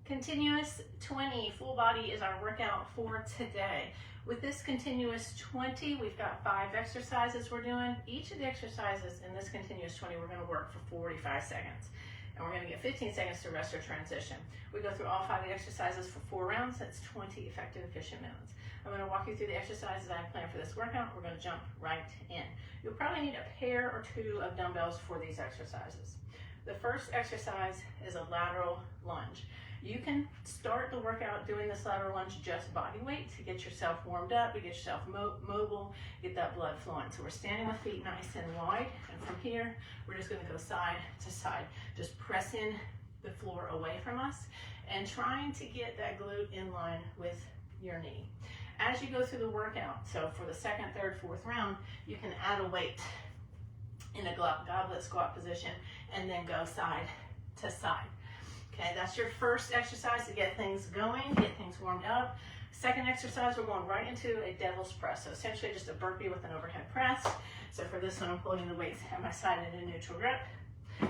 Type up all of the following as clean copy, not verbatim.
Continuous 20 full body is our workout for today. With this continuous 20, we've got 5 exercises we're doing. Each of the exercises in this continuous 20, we're going to work for 45 seconds. And we're going to get 15 seconds to rest or transition. We go through all 5 of the exercises for 4 rounds. That's 20 effective, efficient minutes. I'm going to walk you through the exercises I have planned for this workout. We're going to jump right in. You'll probably need a pair or 2 of dumbbells for these exercises. The first exercise is a lateral lunge. You can start the workout doing this lateral lunge just body weight to get yourself warmed up, to get yourself mobile, get that blood flowing. So we're standing with feet nice and wide, and from here, we're just gonna go side to side, just pressing the floor away from us and trying to get that glute in line with your knee. As you go through the workout, so for the second, third, fourth round, you can add a weight in a goblet squat position and then go side to side. Okay, that's your first exercise to get things going, get things warmed up. Second exercise, we're going right into a devil's press. So essentially just a burpee with an overhead press. So for this one, I'm holding the weights at my side in a neutral grip,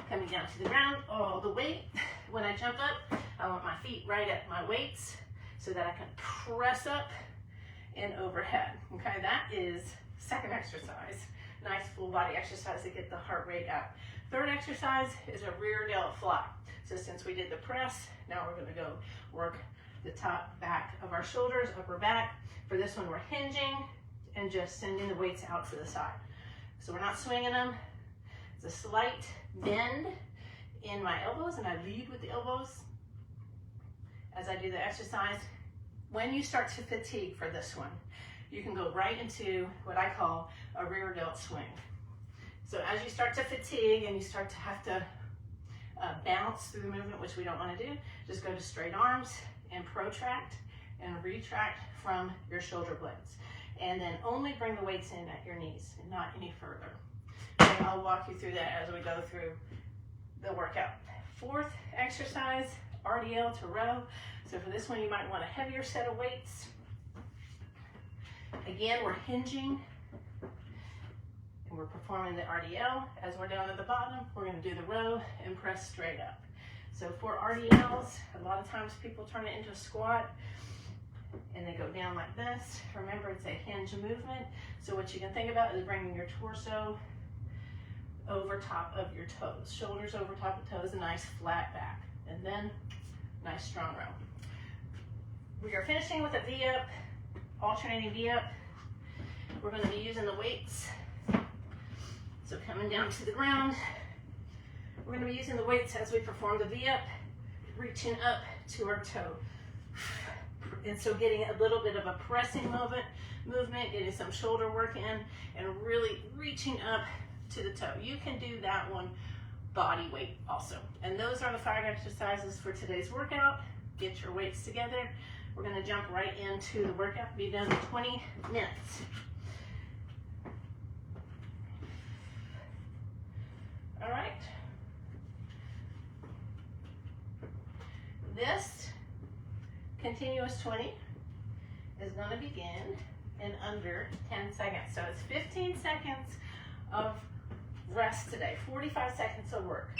coming down to the ground all the way. When I jump up, I want my feet right at my weights so that I can press up and overhead. Okay, that is second exercise. Nice full body exercise to get the heart rate up. Third exercise is a rear delt fly. So since we did the press, now we're gonna go work the top back of our shoulders, upper back. For this one, we're hinging and just sending the weights out to the side. So we're not swinging them. It's a slight bend in my elbows, and I lead with the elbows as I do the exercise. When you start to fatigue for this one, you can go right into what I call a rear delt swing. So as you start to fatigue and you start to have to bounce through the movement, which we don't want to do, just go to straight arms and protract and retract from your shoulder blades. And then only bring the weights in at your knees and not any further. And I'll walk you through that as we go through the workout. Fourth exercise, RDL to row. So for this one, you might want a heavier set of weights. Again, we're hinging and we're performing the RDL. As we're down at the bottom, we're gonna do the row and press straight up. So for RDLs, a lot of times people turn it into a squat and they go down like this. Remember, it's a hinge movement. So what you can think about is bringing your torso over top of your toes, shoulders over top of toes, a nice flat back, and then nice strong row. We are finishing with a V up, alternating V up. We're gonna be using the weights. So coming down to the ground, we're going to be using the weights as we perform the V-up, reaching up to our toe. And so getting a little bit of a pressing movement, getting some shoulder work in, and really reaching up to the toe. You can do that one body weight also. And those are the 5 exercises for today's workout. Get your weights together. We're going to jump right into the workout, be done in 20 minutes. All right. This continuous 20 is going to begin in under 10 seconds. So it's 15 seconds of rest today, 45 seconds of work.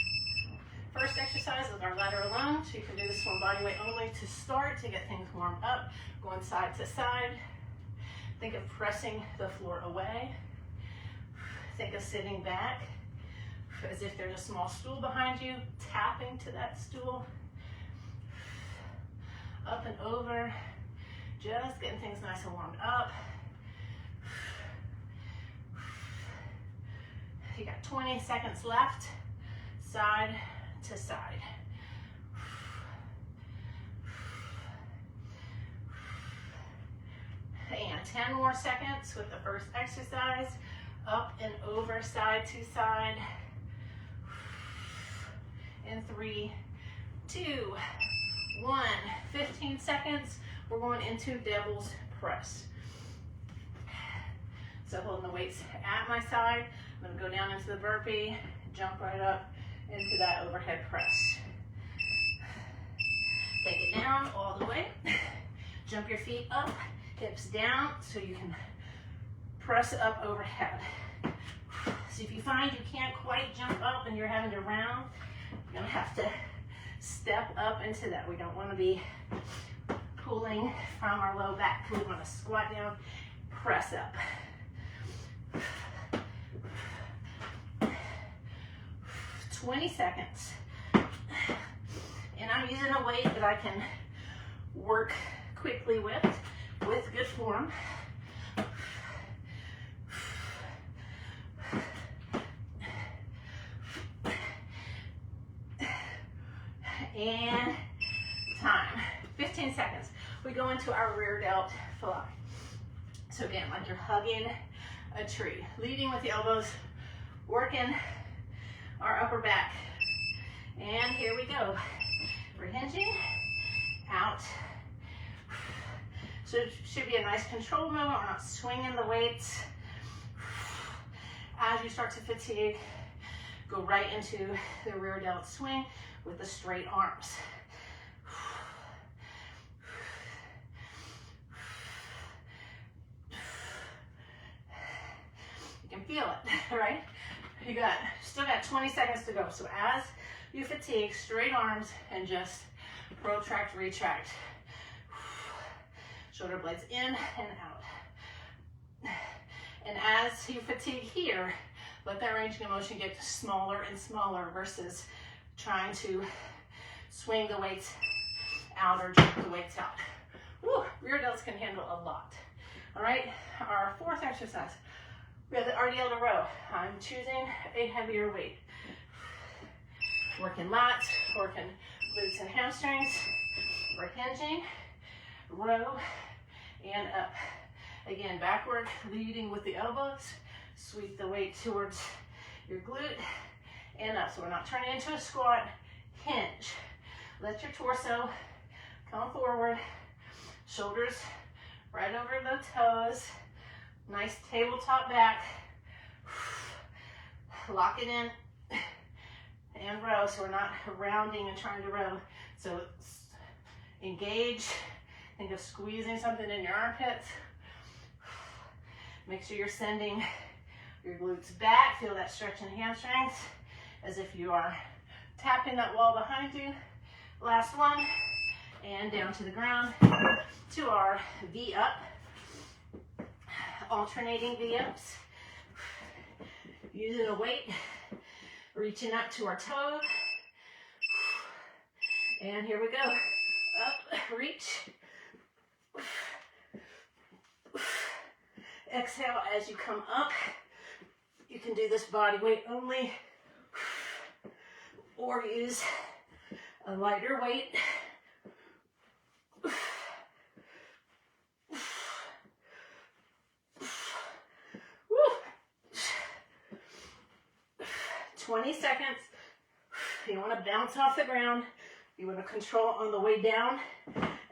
First exercise is our lateral lunge. You can do this one body weight only to start, to get things warmed up, going side to side. Think of pressing the floor away. Think of sitting back as if there's a small stool behind you, tapping to that stool, up and over, just getting things nice and warmed up. You got 20 seconds left, side to side. And 10 more seconds with the first exercise, up and over, side to side. In 3, 2, 1, 15 seconds, we're going into devil's press. So holding the weights at my side, I'm gonna go down into the burpee, jump right up into that overhead press. Take it down all the way, jump your feet up, hips down, so you can press it up overhead. So if you find you can't quite jump up and you're having to round, you're gonna have to step up into that. We don't want to be pulling from our low back. We want to squat down, press up. 20 seconds. And I'm using a weight that I can work quickly with good form. And time, 15 seconds. We go into our rear delt fly. So again, like you're hugging a tree, leading with the elbows, working our upper back. And here we go. We're hinging, out. So it should be a nice control movement. We're not swinging the weights. As you start to fatigue, go right into the rear delt swing with the straight arms. You can feel it, right? Still got 20 seconds to go. So as you fatigue, straight arms and just protract, retract. Shoulder blades in and out. And as you fatigue here, let that range of motion get smaller and smaller versus trying to swing the weights out or jerk the weights out. Woo, rear delts can handle a lot. All right, our fourth exercise. We have the RDL to row. I'm choosing a heavier weight. Working lats, working glutes and hamstrings. We're hinging, row, and up. Again, backward, leading with the elbows. Sweep the weight towards your glute and up. So we're not turning into a squat. Hinge. Let your torso come forward. Shoulders right over the toes. Nice tabletop back. Lock it in and row. So we're not rounding and trying to row. So engage. Think of squeezing something in your armpits. Make sure you're sending your glutes back. Feel that stretch in hamstrings as if you are tapping that wall behind you. Last one. And down to the ground to our V up. Alternating V ups. Using a weight. Reaching up to our toes. And here we go. Up, reach. Exhale as you come up. You can do this body weight only or use a lighter weight. Woo. 20 seconds. You want to bounce off the ground. You want to control on the way down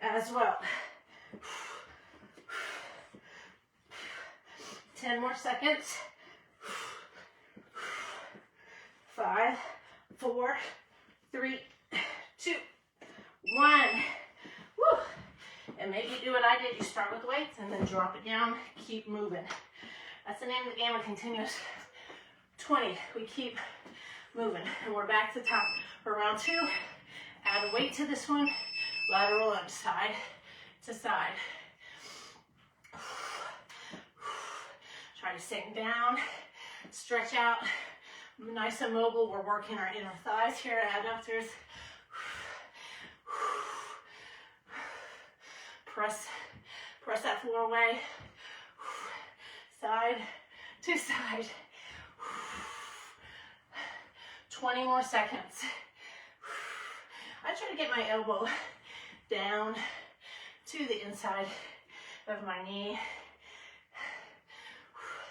as well. 10 more seconds. 5, 4, 3, 2, 1. Woo. And maybe you do what I did. You start with weights and then drop it down. Keep moving. That's the name of the game of continuous 20. We keep moving. And we're back to the top for round 2. Add a weight to this one. Lateral lunge, side to side. Try to sink down, stretch out, nice and mobile. We're working our inner thighs here, adductors. Press that floor away. Side to side. 20 more seconds. I try to get my elbow down to the inside of my knee.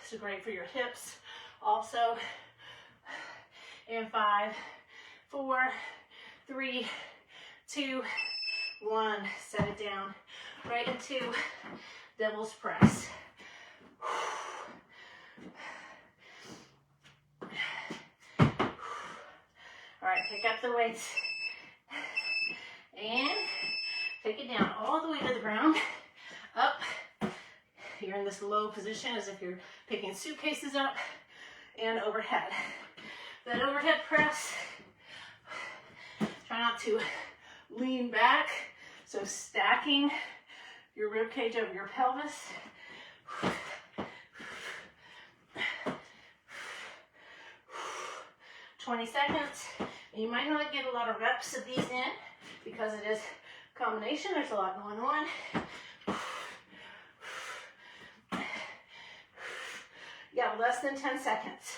This is great for your hips also. And 5, 4, 3, 2, 1. Set it down right into devil's press. All right, pick up the weights and take it down all the way to the ground. Up. You're in this low position as if you're picking suitcases up and overhead. That overhead press, trying Try not to lean back. So stacking your rib cage over your pelvis. 20 seconds. And you might not get a lot of reps of these in because it is a combination. There's a lot going on. Yeah, less than 10 seconds.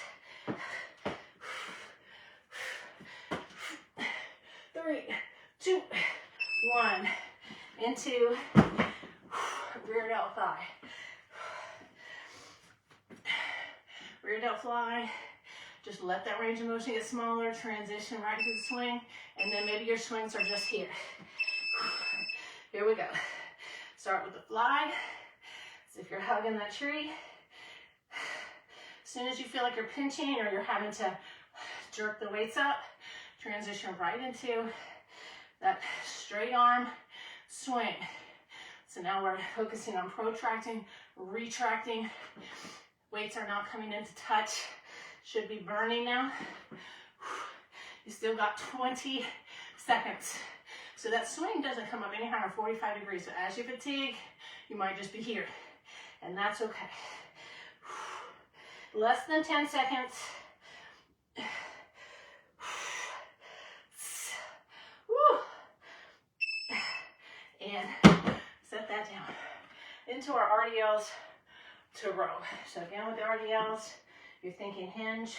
3, 2, 1. Into rear delt fly. Rear delt fly. Just let that range of motion get smaller. Transition right into the swing. And then maybe your swings are just here. Here we go. Start with the fly. So if you're hugging that tree, as soon as you feel like you're pinching or you're having to jerk the weights up, transition right into that straight arm swing. So now we're focusing on protracting, retracting. Weights are not coming into touch. Should be burning now. You still got 20 seconds. So that swing doesn't come up any higher than 45 degrees. So as you fatigue, you might just be here. And that's okay. Less than 10 seconds. Woo. And set that down. Into our RDLs to row. So again with the RDLs, you're thinking hinge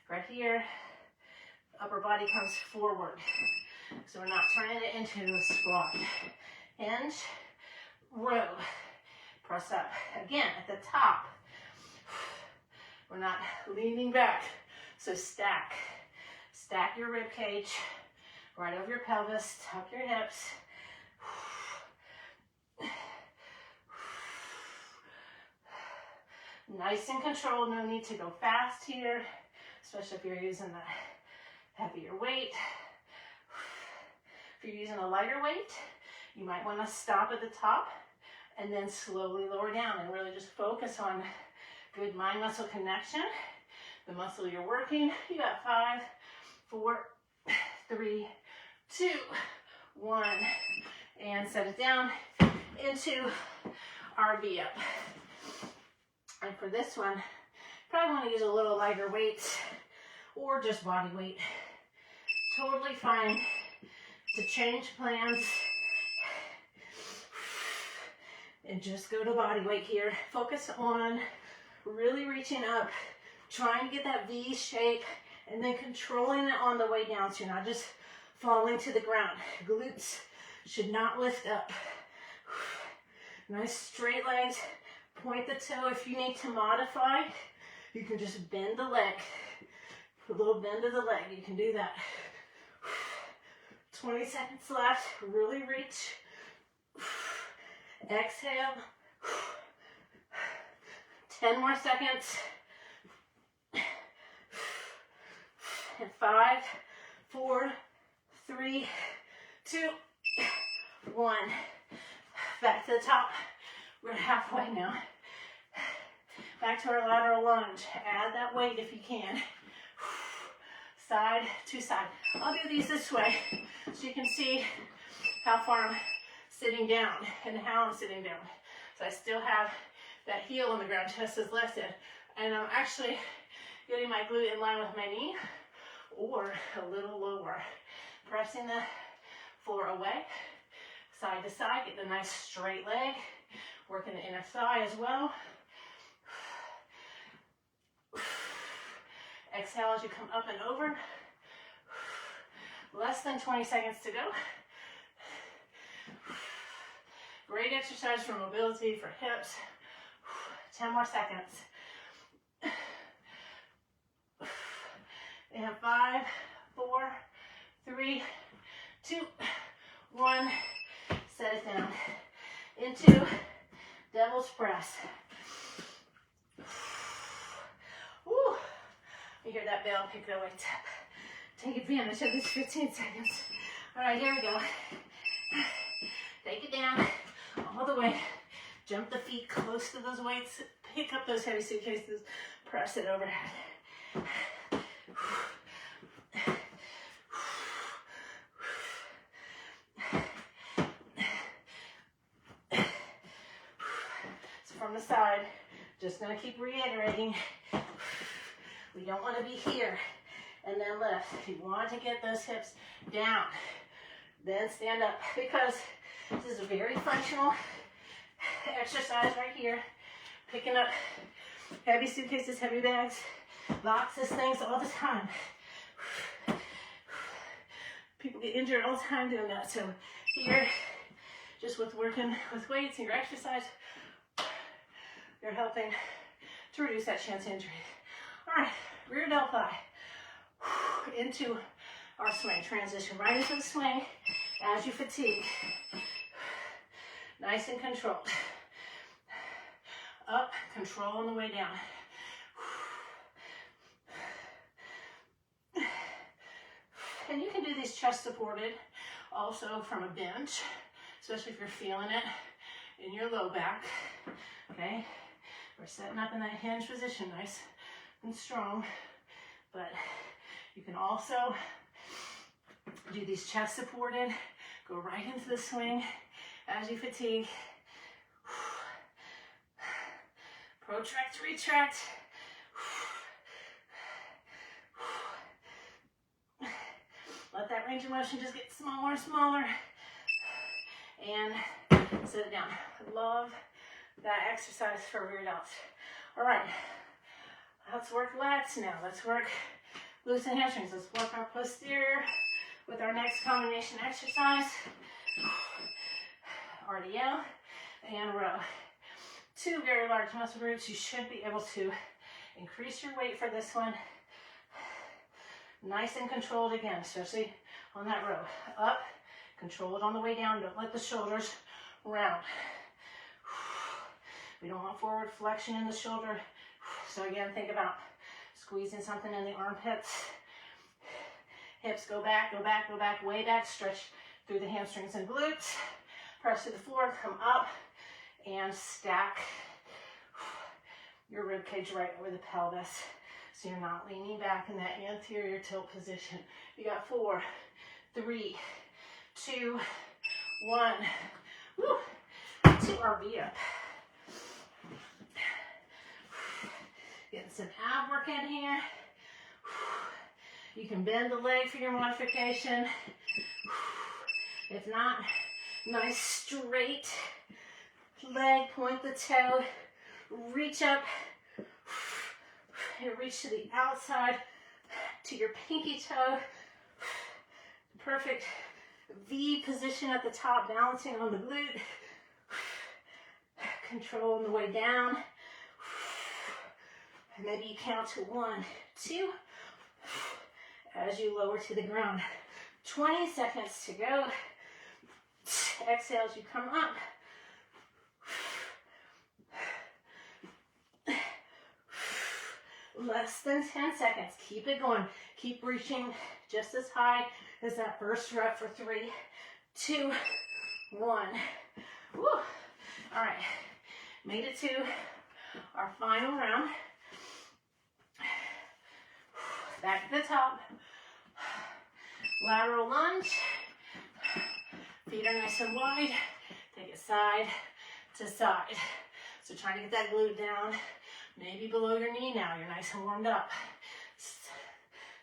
right here. Upper body comes forward. So we're not turning it into a squat. Hinge, row, press up. Again, at the top, we're not leaning back. So stack. Stack your rib cage right over your pelvis, tuck your hips. Nice and controlled, no need to go fast here, especially if you're using the heavier weight. If you're using a lighter weight, you might want to stop at the top and then slowly lower down and really just focus on good mind-muscle connection. The muscle you're working. You got 5, 4, 3, 2, 1, and set it down into RV up. And for this one, probably want to use a little lighter weight or just body weight. Totally fine to change plans and just go to body weight here. Focus on really reaching up, trying to get that V shape, and then controlling it on the way down so you're not just falling to the ground. Glutes should not lift up. Nice straight legs. Point the toe. If you need to modify, you can just bend the leg. A little bend of the leg. You can do that. 20 seconds left. Really reach. Exhale. 10 more seconds. And 5, 4, 3, 2, 1. Back to the top. We're halfway now. Back to our lateral lunge. Add that weight if you can. Side to side. I'll do these this way so you can see how far I'm sitting down and how I'm sitting down. So I still have that heel on the ground, chest is lifted. And I'm actually getting my glute in line with my knee or a little lower. Pressing the floor away, side to side, get the nice straight leg. Working the inner thigh as well. Exhale as you come up and over. Less than 20 seconds to go. Great exercise for mobility, for hips. 10 more seconds. And 5, 4, 3, 2, 1. Set it down. Into devil's press. Woo. You hear that bell, pick the weights up. Take advantage of this 15 seconds. All right, here we go. Take it down all the way. Jump the feet close to those weights. Pick up those heavy suitcases. Press it overhead. the side. Just gonna keep reiterating. We don't want to be here and then lift. You want to get those hips down, then stand up, because this is a very functional exercise right here. Picking up heavy suitcases, heavy bags, boxes, things all the time. People get injured all the time doing that. So here, just with working with weights and your exercise, you're helping to reduce that chance of injury. All right, rear delt fly into our swing. Transition right into the swing as you fatigue. Nice and controlled. Up, control on the way down. And you can do these chest supported also from a bench, especially if you're feeling it in your low back. Okay, we're setting up in that hinge position, nice and strong. But you can also do these chest supported, go right into the swing as you fatigue. Protract, retract. Let that range of motion just get smaller and smaller. And set it down. Love that exercise for rear delts. All right, let's work lats now. Let's work glutes and hamstrings. Let's work our posterior with our next combination exercise. RDL and row. Two very large muscle groups. You should be able to increase your weight for this one. Nice and controlled again, especially on that row. Up, control it on the way down. Don't let the shoulders round. We don't want forward flexion in the shoulder. So again, think about squeezing something in the armpits. Hips go back, go back, go back, way back. Stretch through the hamstrings and glutes. Press to the floor, come up, and stack your rib cage right over the pelvis. So you're not leaning back in that anterior tilt position. You got 4, 3, 2, 1. Woo. To RV up. Getting some ab work in here. You can bend the leg for your modification. If not, nice straight leg, point the toe, reach up. You reach to the outside, to your pinky toe. Perfect V position at the top, balancing on the glute. Control on the way down. And maybe you count to 1, 2, as you lower to the ground. 20 seconds to go. Exhale as you come up. Less than 10 seconds. Keep it going. Keep reaching just as high as that first rep for 3, 2, 1. Woo. All right. Made it to our final round. Back to the top. Lateral lunge. Feet are nice and wide. Take it side to side. So trying to get that glute down. Maybe below your knee now. You're nice and warmed up.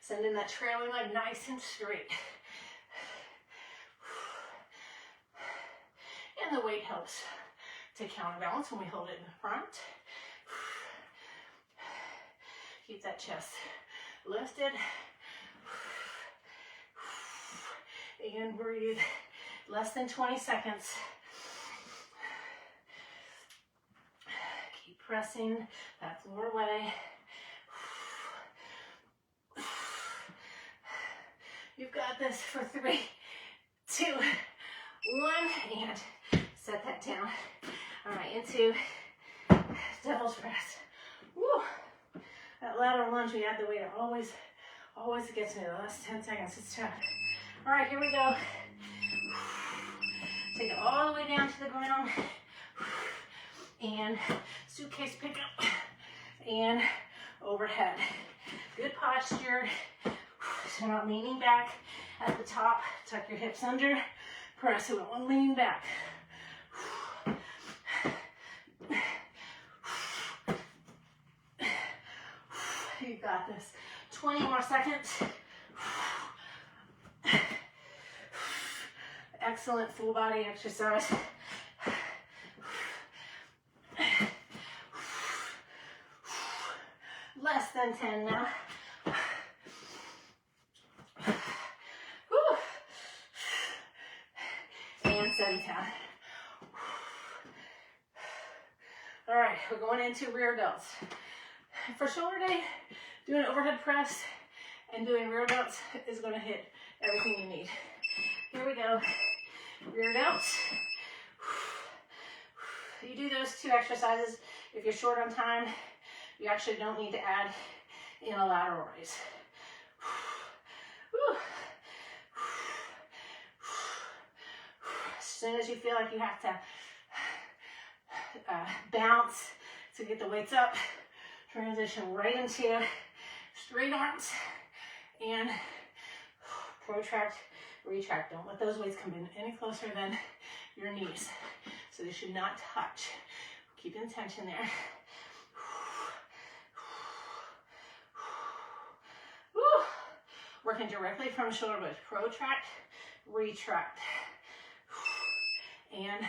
Sending that trailing leg nice and straight. And the weight helps to counterbalance when we hold it in the front. Keep that chest lifted. And breathe. Less than 20 seconds. Keep pressing that floor away. You've got this for 3, 2, 1, and set that down. All right, into devil's press. Woo! That lateral lunge, we add the weight. It always gets me the last 10 seconds. It's tough. All right, here we go. Take it all the way down to the ground. And suitcase pickup. And overhead. Good posture. So not leaning back at the top. Tuck your hips under. Press. So we don't want to lean back. You got this. 20 more seconds. Excellent full body exercise. Less than 10 now. And set it down. All right, we're going into rear delts. For shoulder day, doing overhead press and doing rear delts is going to hit everything you need. Here we go. Rear delts. You do those 2 exercises. If you're short on time, you actually don't need to add in a lateral raise. As soon as you feel like you have to bounce to get the weights up, transition right into straight arms and protract, retract. Don't let those weights come in any closer than your knees. So they should not touch. Keep in tension there. Working directly from shoulder blades. Protract, retract. And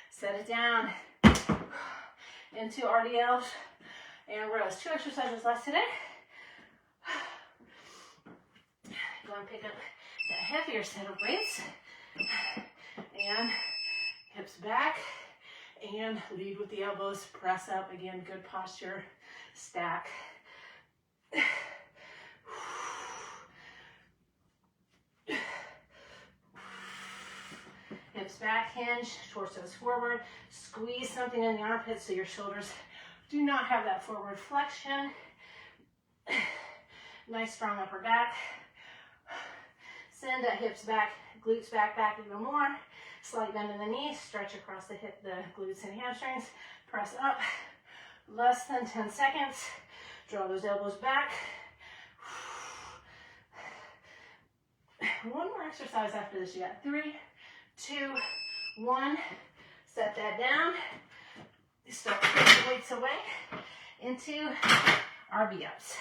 set it down into RDLs and rows. 2 exercises left today. Go and pick up that heavier set of weights. And hips back. And lead with the elbows. Press up. Again, good posture. Stack. Hips back, hinge, torsos forward. Squeeze something in the armpits so your shoulders do not have that forward flexion. Nice strong upper back. Send that hips back, glutes back even more. Slight bend in the knees, stretch across the hip, the glutes and hamstrings. Press up. Less than 10 seconds. Draw those elbows back. 1 more exercise after this. You got 3, 2, 1. Set that down. Start to push the weights away into RB-ups.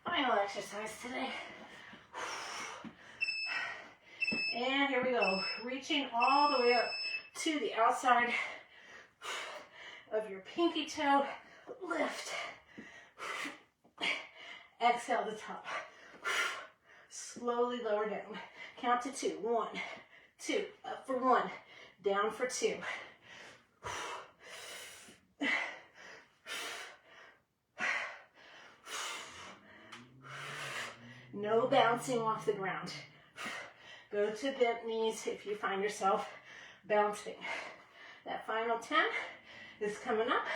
Final exercise today. And here we go. Reaching all the way up to the outside of your pinky toe. Lift. Exhale to top. Slowly lower down. Count to 2. 1, 2. Up for 1. Down for 2. No bouncing off the ground. Go to bent knees if you find yourself bouncing. That final 10 is coming up.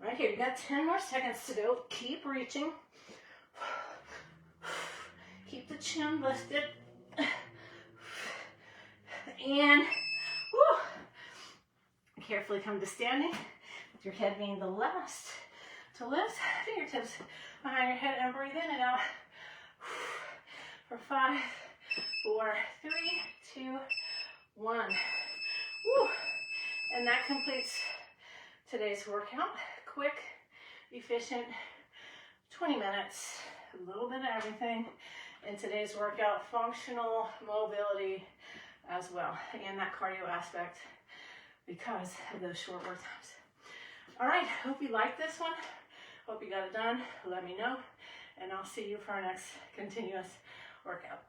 Right here, you got 10 more seconds to go. Keep reaching. Keep the chin lifted. And carefully come to standing, with your head being the last to lift. Fingertips behind your head and breathe in and out. For 5, 4, 3, 2, 1. Woo. And that completes today's workout. Quick, efficient, 20 minutes, a little bit of everything in today's workout. Functional mobility as well, and that cardio aspect because of those short work times. All right, hope you liked this one. Hope you got it done. Let me know, and I'll see you for our next continuous workout.